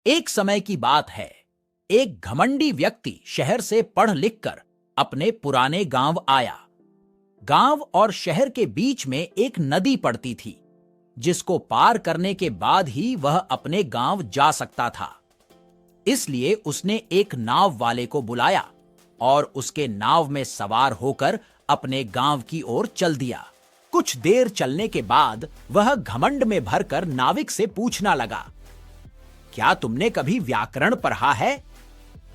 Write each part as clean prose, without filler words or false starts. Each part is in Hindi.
एक समय की बात है। एक घमंडी व्यक्ति शहर से पढ़ लिख कर अपने पुराने गांव आया। गांव और शहर के बीच में एक नदी पड़ती थी, जिसको पार करने के बाद ही वह अपने गांव जा सकता था। इसलिए उसने एक नाव वाले को बुलाया और उसके नाव में सवार होकर अपने गांव की ओर चल दिया। कुछ देर चलने के बाद वह घमंड में भरकर नाविक से पूछना लगा, क्या तुमने कभी व्याकरण पढ़ा है?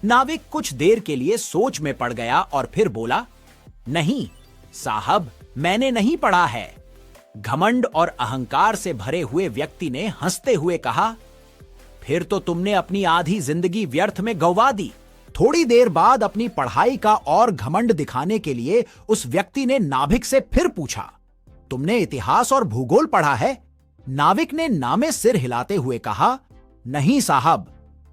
नाविक कुछ देर के लिए सोच में पड़ गया और फिर बोला, नहीं साहब, मैंने नहीं पढ़ा है। घमंड और अहंकार से भरे हुए व्यक्ति ने हंसते हुए कहा, फिर तो तुमने अपनी आधी जिंदगी व्यर्थ में गंवा दी। थोड़ी देर बाद अपनी पढ़ाई का और घमंड दिखाने के लिए उस व्यक्ति ने नाविक से फिर पूछा, तुमने इतिहास और भूगोल पढ़ा है? नाविक ने नामे सिर हिलाते हुए कहा, नहीं साहब।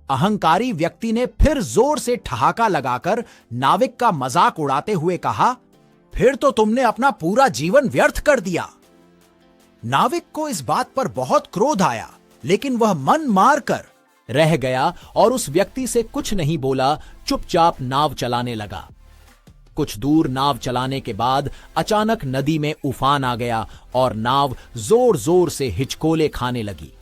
अहंकारी व्यक्ति ने फिर जोर से ठहाका लगाकर नाविक का मजाक उड़ाते हुए कहा, फिर तो तुमने अपना पूरा जीवन व्यर्थ कर दिया। नाविक को इस बात पर बहुत क्रोध आया, लेकिन वह मन मार कर रह गया और उस व्यक्ति से कुछ नहीं बोला, चुपचाप नाव चलाने लगा। कुछ दूर नाव चलाने के बाद अचानक नदी में उफान आ गया और नाव जोर जोर से हिचकोले खाने लगी।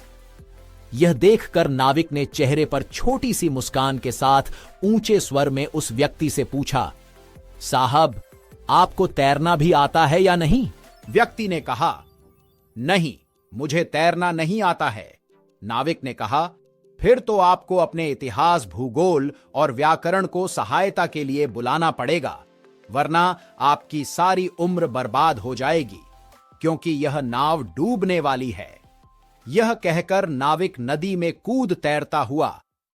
यह देखकर नाविक ने चेहरे पर छोटी सी मुस्कान के साथ ऊंचे स्वर में उस व्यक्ति से पूछा, साहब, आपको तैरना भी आता है या नहीं? व्यक्ति ने कहा, नहीं, मुझे तैरना नहीं आता है। नाविक ने कहा, फिर तो आपको अपने इतिहास, भूगोल और व्याकरण को सहायता के लिए बुलाना पड़ेगा, वरना आपकी सारी उम्र बर्बाद हो जाएगी, क्योंकि यह नाव डूबने वाली है। यह कहकर नाविक नदी में कूद तैरता हुआ